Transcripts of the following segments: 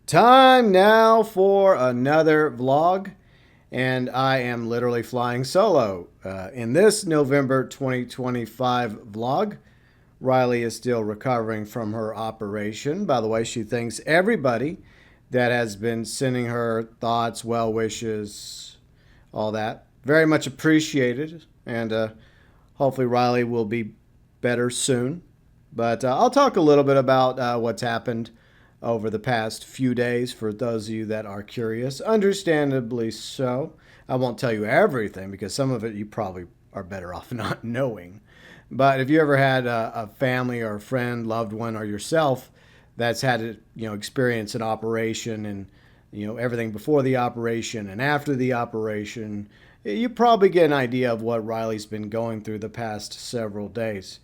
Time now for another vlog, and I am literally flying solo. In this November 2025 vlog, Riley is still recovering from her operation. By the way, she thanks everybody that has been sending her thoughts, well wishes, all that. Very much appreciated, and hopefully, Riley will be better soon. But I'll talk a little bit about what's happened over the past few days for those of you that are curious. Understandably so. I won't tell you everything because some of it you probably are better off not knowing. But if you ever had a family or a friend, loved one, or yourself that's had to, experience an operation and everything before the operation and after the operation, you probably get an idea of what Riley's been going through the past several days.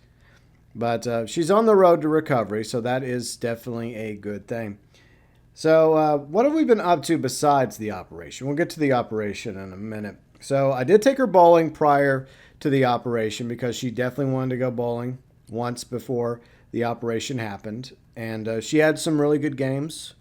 But she's on the road to recovery, so that is definitely a good thing. So, what have we been up to besides the operation? We'll get to the operation in a minute. So, I did take her bowling prior to the operation because she definitely wanted to go bowling once before the operation happened. And she had some really good games.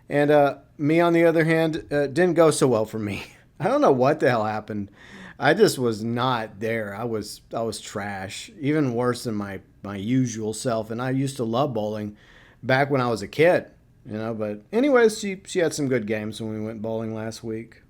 And me, on the other hand, didn't go so well for me. I don't know what the hell happened. I just was not there. I was trash, even worse than my usual self. And I used to love bowling back when I was a kid. But anyways, she had some good games when we went bowling last week.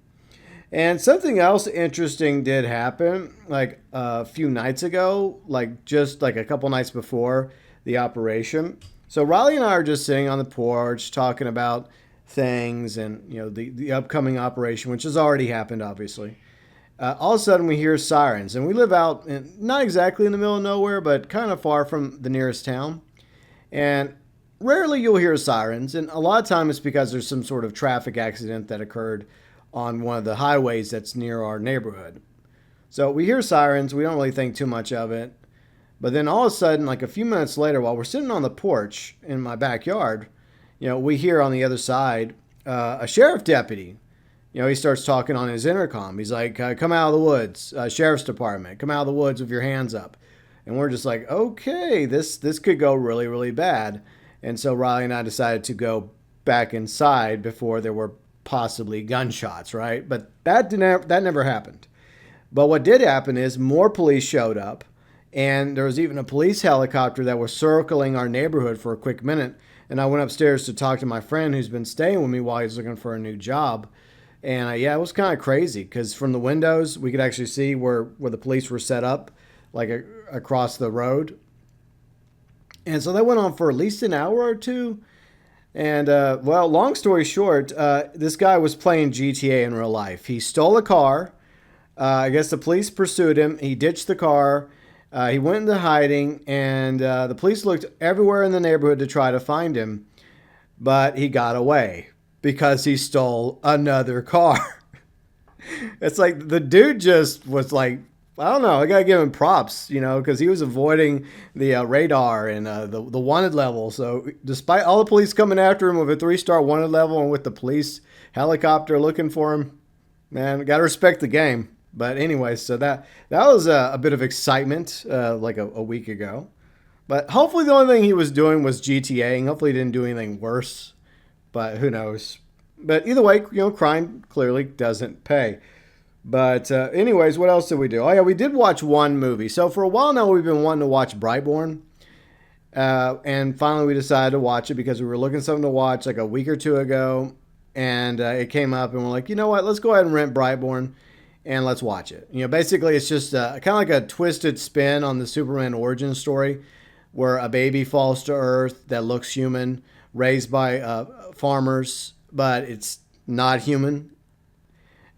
And something else interesting did happen, like a few nights ago, like just like a couple nights before the operation. So Riley and I are just sitting on the porch talking about things and the upcoming operation, which has already happened, obviously. All of a sudden, we hear sirens, and we live out not exactly in the middle of nowhere, but kind of far from the nearest town. And rarely you'll hear sirens, and a lot of time it's because there's some sort of traffic accident that occurred on one of the highways that's near our neighborhood. So we hear sirens, we don't really think too much of it. But then all of a sudden, like a few minutes later, while we're sitting on the porch in my backyard, we hear on the other side a sheriff deputy. He starts talking on his intercom. He's like, come out of the woods, sheriff's department, come out of the woods with your hands up. And we're just like, okay, this could go really, really bad. And so Riley and I decided to go back inside before there were possibly gunshots, right? But that never happened. But what did happen is more police showed up, and there was even a police helicopter that was circling our neighborhood for a quick minute. And I went upstairs to talk to my friend who's been staying with me while he's looking for a new job. And yeah, it was kind of crazy because from the windows, we could actually see where the police were set up, like across the road. And so that went on for at least an hour or two. And well, long story short, this guy was playing GTA in real life. He stole a car. I guess the police pursued him. He ditched the car. He went into hiding, and the police looked everywhere in the neighborhood to try to find him, but he got away because he stole another car. It's like the dude just was like, I don't know. I gotta give him props, because he was avoiding the radar and the wanted level. So despite all the police coming after him with a 3-star wanted level and with the police helicopter looking for him, man, gotta respect the game. But anyway, so that was a bit of excitement like a week ago. But hopefully the only thing he was doing was GTAing. Hopefully he didn't do anything worse. But who knows? But either way, crime clearly doesn't pay. But anyways, what else did we do? Oh yeah, we did watch one movie. So for a while now, we've been wanting to watch Brightborn. And finally we decided to watch it because we were looking for something to watch like a week or two ago. And it came up and we're like, you know what? Let's go ahead and rent Brightborn and let's watch it. Basically it's just kind of like a twisted spin on the Superman origin story where a baby falls to Earth that looks human, raised by farmers, but it's not human.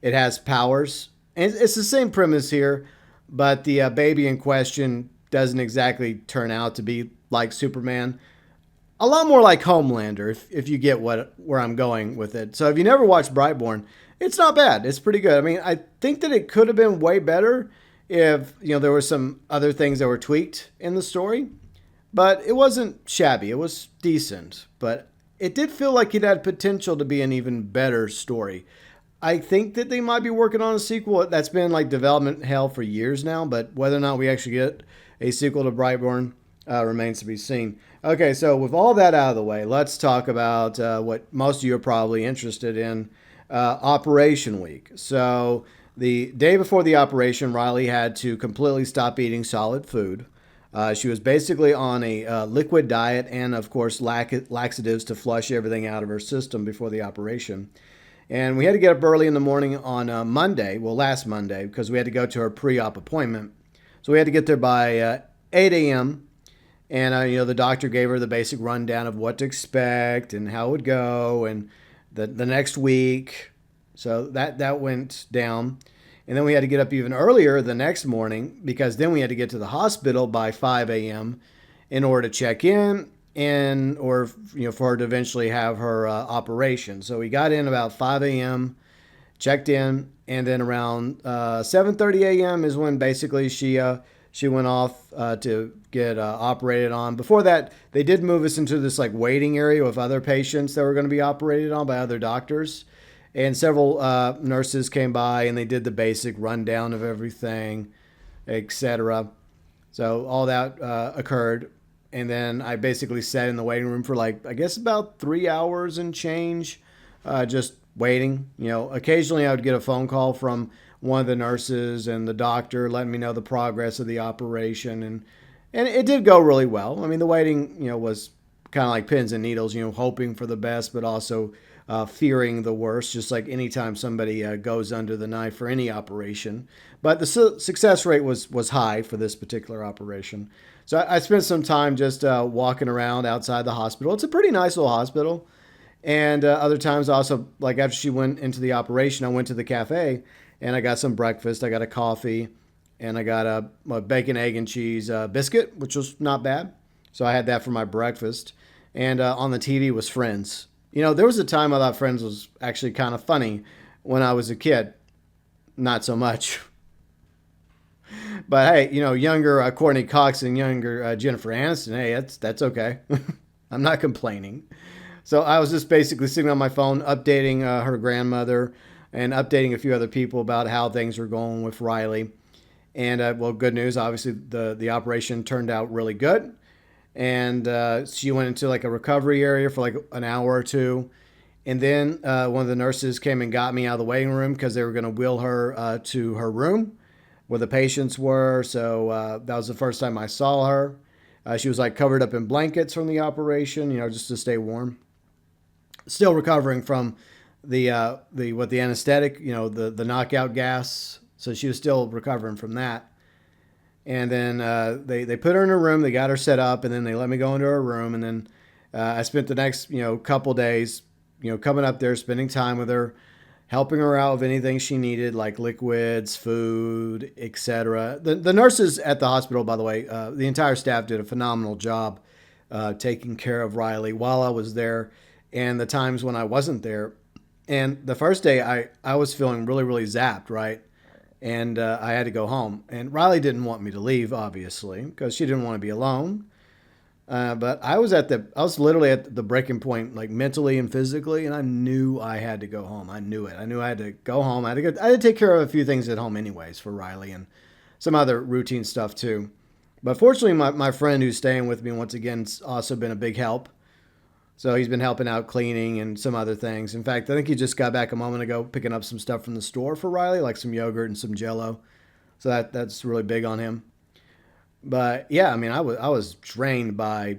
It has powers. And it's the same premise here, but the baby in question doesn't exactly turn out to be like Superman. A lot more like Homelander, if you get where I'm going with it. So if you never watched Brightborn, it's not bad. It's pretty good. I mean, I think that it could have been way better if there were some other things that were tweaked in the story. But it wasn't shabby. It was decent. But it did feel like it had potential to be an even better story. I think that they might be working on a sequel. That's been like development hell for years now. But whether or not we actually get a sequel to Brightborn remains to be seen. Okay, so with all that out of the way, let's talk about what most of you are probably interested in, Operation Week. So, the day before the operation, Riley had to completely stop eating solid food. She was basically on a liquid diet and, of course, laxatives to flush everything out of her system before the operation. And we had to get up early in the morning on Monday, well, last Monday, because we had to go to her pre op appointment. So we had to get there by 8 a.m. And the doctor gave her the basic rundown of what to expect and how it would go, and the next week. So that went down, and then we had to get up even earlier the next morning because then we had to get to the hospital by 5 a.m. in order to check in and or for her to eventually have her operation. So we got in about 5 a.m., checked in, and then around 7:30 a.m. is when basically she went off to get operated on. Before that, they did move us into this like waiting area with other patients that were going to be operated on by other doctors, and several nurses came by and they did the basic rundown of everything, etc. So all that occurred, and then I basically sat in the waiting room for like I guess about 3 hours and change, just waiting. Occasionally I would get a phone call from one of the nurses and the doctor letting me know the progress of the operation, and it did go really well. I mean, the waiting was kind of like pins and needles, hoping for the best, but also fearing the worst, just like anytime somebody goes under the knife for any operation. But the success rate was high for this particular operation. So I spent some time just walking around outside the hospital. It's a pretty nice little hospital. And other times also, like after she went into the operation, I went to the cafe and I got some breakfast. I got a coffee and I got a bacon, egg, and cheese biscuit, which was not bad. So I had that for my breakfast. And on the TV was Friends. There was a time I thought Friends was actually kind of funny when I was a kid. Not so much. But hey, younger Courtney Cox and younger Jennifer Aniston, hey, that's okay. I'm not complaining. So I was just basically sitting on my phone, updating her grandmother and updating a few other people about how things were going with Riley. And well, good news. Obviously, the operation turned out really good, and she went into like a recovery area for like an hour or two, and then one of the nurses came and got me out of the waiting room because they were going to wheel her to her room where the patients were. So that was the first time I saw her. She was like covered up in blankets from the operation, just to stay warm. Still recovering from the anesthetic, the knockout gas. So she was still recovering from that. And then they put her in her room. They got her set up, and then they let me go into her room. And then I spent the next couple days coming up there, spending time with her, helping her out with anything she needed, like liquids, food, etc. The nurses at the hospital, by the way, the entire staff did a phenomenal job taking care of Riley while I was there, and the times when I wasn't there. And the first day, I was feeling really, really zapped, right? And I had to go home. And Riley didn't want me to leave, obviously, because she didn't want to be alone. But I was literally at the breaking point, like mentally and physically, and I knew I had to go home. I knew it. I knew I had to go home. I had to take care of a few things at home, anyways, for Riley and some other routine stuff too. But fortunately, my friend who's staying with me once again has also been a big help. So he's been helping out cleaning and some other things. In fact, I think he just got back a moment ago picking up some stuff from the store for Riley, like some yogurt and some Jello. So that's really big on him. But yeah, I mean, I was drained by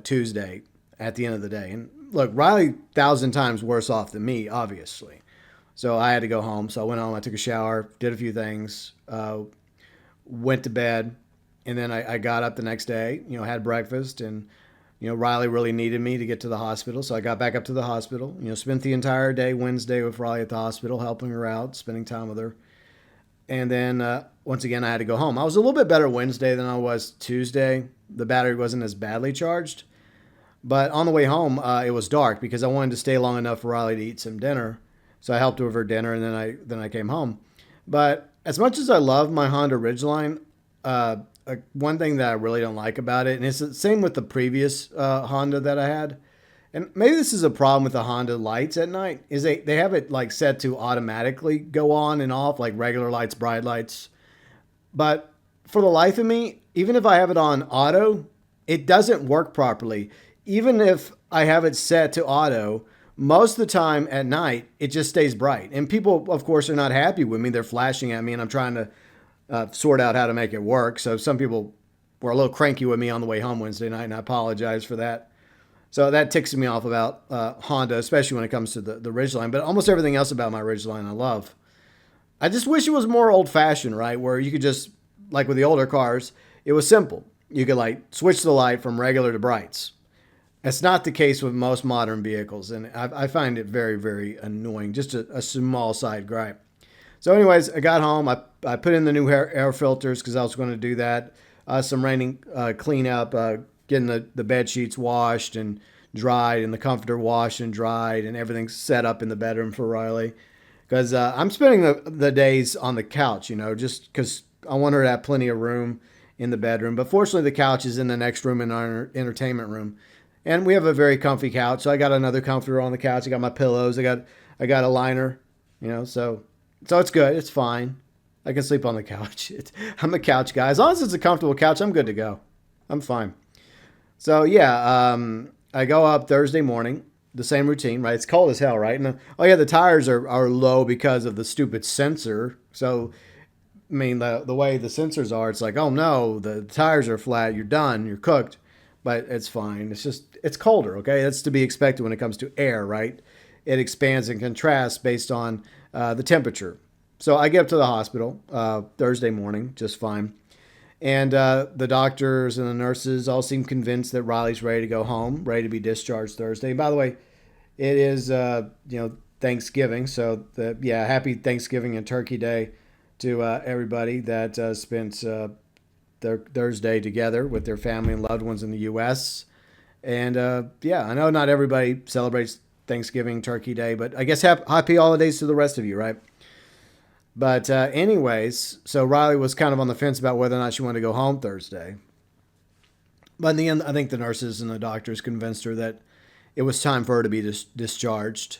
Tuesday at the end of the day. And look, Riley 1,000 times worse off than me, obviously. So I had to go home. So I went home. I took a shower, did a few things, went to bed, and then I got up the next day. Had breakfast, and Riley really needed me to get to the hospital. So I got back up to the hospital. Spent the entire day Wednesday with Riley at the hospital, helping her out, spending time with her. And then once again, I had to go home. I was a little bit better Wednesday than I was Tuesday. The battery wasn't as badly charged. But on the way home, it was dark because I wanted to stay long enough for Riley to eat some dinner. So I helped her with her dinner, and then I came home. But as much as I love my Honda Ridgeline, one thing that I really don't like about it, and it's the same with the previous Honda that I had, and maybe this is a problem with the Honda lights at night, is they have it like set to automatically go on and off, like regular lights, bright lights. But for the life of me, even if I have it on auto, it doesn't work properly. Even if I have it set to auto, most of the time at night, it just stays bright. And people, of course, are not happy with me. They're flashing at me, and I'm trying to sort out how to make it work. So some people were a little cranky with me on the way home Wednesday night, and I apologize for that. So that ticks me off about Honda, especially when it comes to the Ridgeline. But almost everything else about my Ridgeline I love. I just wish it was more old fashioned, right? Where you could just, like with the older cars, it was simple. You could like switch the light from regular to brights. That's not the case with most modern vehicles, and I find it very, very annoying. Just a small side gripe. So, anyways, I got home. I put in the new air filters because I was going to do that. Some raining cleanup, getting the bed sheets washed and dried, and the comforter washed and dried, and everything set up in the bedroom for Riley. Because I'm spending the days on the couch, just because I want her to have plenty of room in the bedroom. But fortunately, the couch is in the next room in our entertainment room. And we have a very comfy couch. So I got another comforter on the couch. I got my pillows. I got a liner, so it's good. It's fine. I can sleep on the couch. I'm a couch guy. As long as it's a comfortable couch, I'm good to go. I'm fine. So yeah, I go up Thursday morning. The same routine, right? It's cold as hell, right? And oh yeah, the tires are low because of the stupid sensor. So I mean, the way the sensors are, it's like, oh no, the tires are flat. You're done. You're cooked. But it's fine. It's colder. Okay, that's to be expected when it comes to air, right? It expands and contrasts based on the temperature. So I get up to the hospital Thursday morning, just fine. And the doctors and the nurses all seem convinced that Riley's ready to go home, ready to be discharged Thursday. And by the way, it is Thanksgiving, so happy Thanksgiving and Turkey Day to everybody that spent their Thursday together with their family and loved ones in the U.S. And I know not everybody celebrates Thanksgiving, Turkey Day, but I guess happy holidays to the rest of you, right? But anyways, so Riley was kind of on the fence about whether or not she wanted to go home Thursday. But in the end, I think the nurses and the doctors convinced her that it was time for her to be discharged.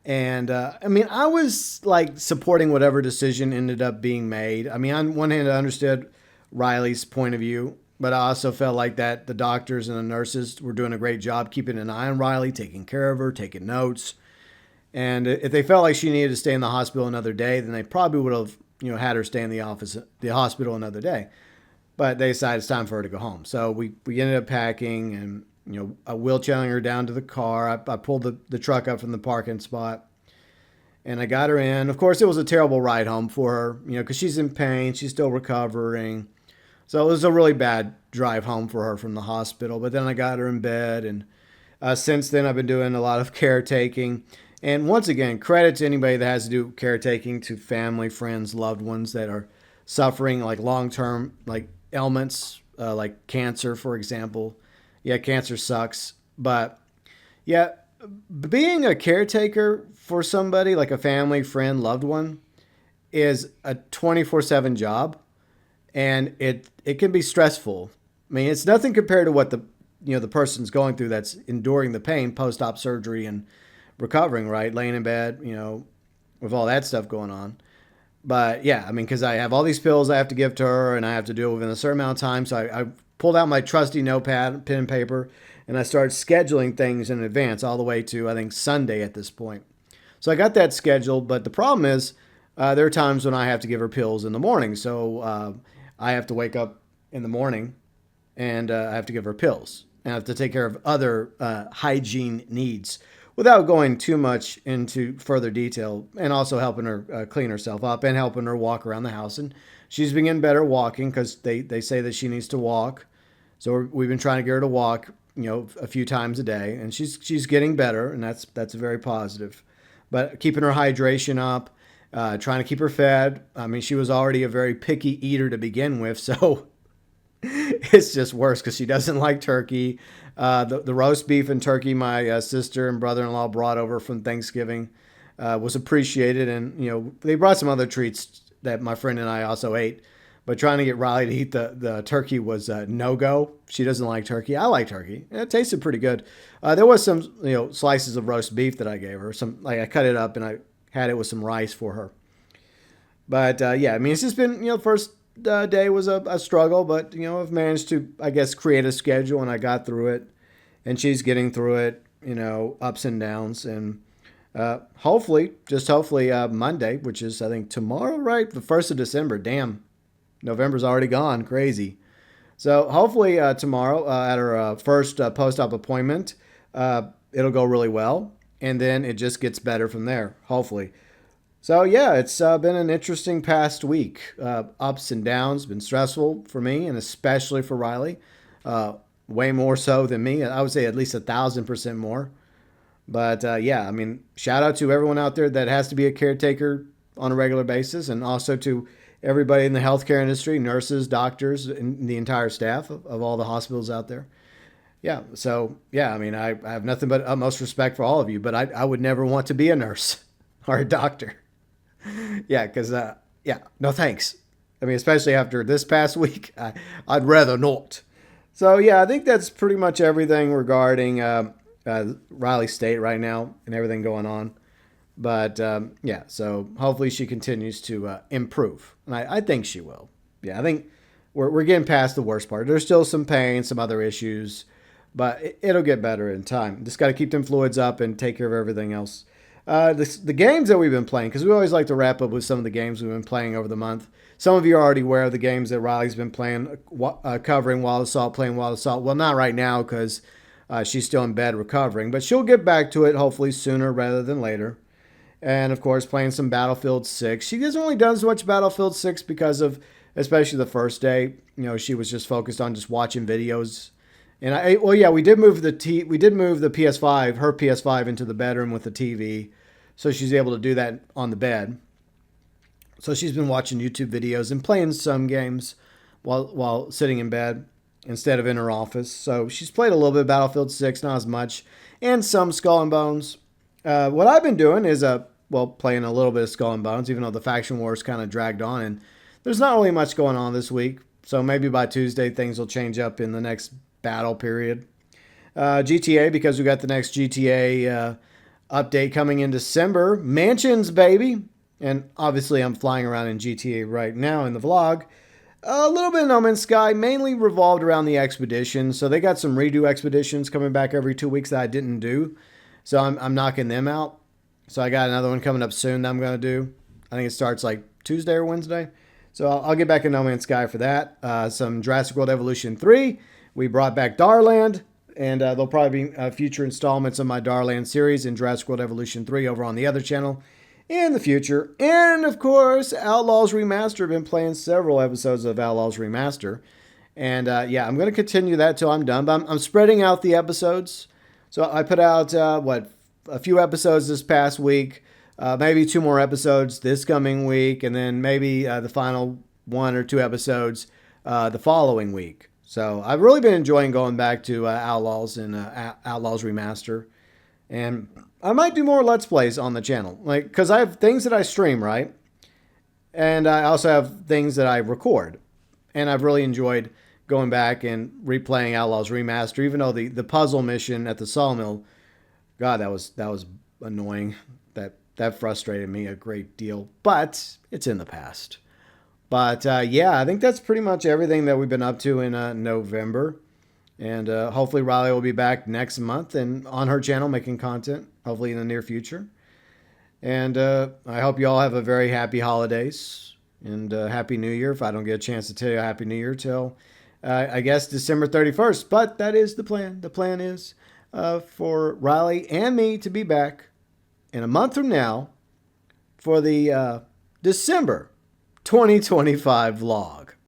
And I was like supporting whatever decision ended up being made. I mean, on one hand, I understood Riley's point of view, but I also felt like that the doctors and the nurses were doing a great job keeping an eye on Riley, taking care of her, taking notes. And if they felt like she needed to stay in the hospital another day, then they probably would have, had her stay in the hospital another day. But they decided it's time for her to go home. So we ended up packing and, wheelchairing her down to the car. I pulled the truck up from the parking spot and I got her in. Of course, it was a terrible ride home for her, because she's in pain. She's still recovering. So it was a really bad drive home for her from the hospital. But then I got her in bed. And since then, I've been doing a lot of caretaking. And once again, credit to anybody that has to do caretaking to family, friends, loved ones that are suffering like long-term like ailments, like cancer, for example. Yeah, cancer sucks. But yeah, being a caretaker for somebody like a family, friend, loved one is a 24/7 job. And it can be stressful. I mean, it's nothing compared to what the person's going through that's enduring the pain post-op surgery and recovering, right? Laying in bed, with all that stuff going on. But yeah, I mean, because I have all these pills I have to give to her and I have to do it within a certain amount of time. So I pulled out my trusty notepad, pen and paper, and I started scheduling things in advance all the way to, I think, Sunday at this point. So I got that scheduled. But the problem is there are times when I have to give her pills in the morning. So I have to wake up in the morning and I have to give her pills. And I have to take care of other hygiene needs without going too much into further detail, and also helping her clean herself up and helping her walk around the house. And she's been getting better walking because they say that she needs to walk. So we've been trying to get her to walk, a few times a day, and she's getting better, and that's very positive. But keeping her hydration up, trying to keep her fed. I mean, she was already a very picky eater to begin with, so it's just worse because she doesn't like turkey. The roast beef and turkey my sister and brother-in-law brought over from Thanksgiving was appreciated. And, they brought some other treats that my friend and I also ate. But trying to get Riley to eat the turkey was no-go. She doesn't like turkey. I like turkey. It tasted pretty good. There was some, slices of roast beef that I gave her. I cut it up and I had it with some rice for her. But, I mean, it's just been, first day was a struggle, but I've managed to, I guess, create a schedule, and I got through it. And she's getting through it, ups and downs, and hopefully, Monday, which is I think tomorrow, right? The 1st of December. Damn, November's already gone. Crazy. So hopefully tomorrow at her first post-op appointment, it'll go really well, and then it just gets better from there. Hopefully. So yeah, it's been an interesting past week. Ups and downs, been stressful for me, and especially for Riley. Uh, Way more so than me. I would say at least 1,000% more. But yeah, I mean, shout out to everyone out there that has to be a caretaker on a regular basis, and also to everybody in the healthcare industry, nurses, doctors, and the entire staff of all the hospitals out there. Yeah, so yeah, I mean, I have nothing but utmost respect for all of you, but I would never want to be a nurse or a doctor. Yeah, because yeah, no thanks. I mean, especially after this past week, I'd rather not. So yeah, I think that's pretty much everything regarding Riley State right now and everything going on. But yeah, so hopefully she continues to improve, and I think she will. Yeah, I think we're getting past the worst part. There's still some pain, some other issues, but it'll get better in time. Just got to keep them fluids up and take care of everything else. The games that we've been playing, because we always like to wrap up with some of the games we've been playing over the month. Some of you are already aware of the games that Riley's been playing, covering Wild Assault, playing Wild Assault. Well, not right now because she's still in bed recovering, but she'll get back to it hopefully sooner rather than later. And of course, playing some Battlefield 6. She hasn't really done so much Battlefield 6 because of, especially the first day, she was just focused on just watching videos. And well, yeah, we did move the PS5, her PS5, into the bedroom with the TV, so she's able to do that on the bed. So she's been watching YouTube videos and playing some games while sitting in bed instead of in her office. So she's played a little bit of Battlefield 6, not as much, and some Skull and Bones. What I've been doing is playing a little bit of Skull and Bones, even though the faction wars kind of dragged on, and there's not really much going on this week. So maybe by Tuesday things will change up in the next battle period. GTA, because we got the next GTA update coming in December. Mansions, baby. And obviously I'm flying around in GTA right now in the vlog. A little bit of No Man's Sky, mainly revolved around the expeditions. So they got some redo expeditions coming back every 2 weeks that I didn't do. So I'm knocking them out. So I got another one coming up soon that I'm going to do. I think it starts like Tuesday or Wednesday. So I'll get back in No Man's Sky for that. Some Jurassic World Evolution 3. We brought back Darland. And there'll probably be future installments of my Darland series in Jurassic World Evolution 3 over on the other channel in the future. And of course, Outlaws Remaster. I've been playing several episodes of Outlaws Remaster. And yeah, I'm going to continue that till I'm done. But I'm spreading out the episodes. So I put out, a few episodes this past week. Maybe 2 more episodes this coming week. And then maybe the final 1 or 2 episodes the following week. So I've really been enjoying going back to Outlaws and Outlaws Remaster. And I might do more Let's Plays on the channel. Because I have things that I stream, right? And I also have things that I record. And I've really enjoyed going back and replaying Outlaws Remaster, even though the puzzle mission at the sawmill, God, that was annoying. That frustrated me a great deal. But it's in the past. But yeah, I think that's pretty much everything that we've been up to in November. And hopefully Riley will be back next month and on her channel making content, hopefully in the near future. And I hope you all have a very happy holidays and Happy New Year. If I don't get a chance to tell you Happy New Year till, I guess, December 31st. But that is the plan. The plan is for Riley and me to be back in a month from now for the December 2025 vlog.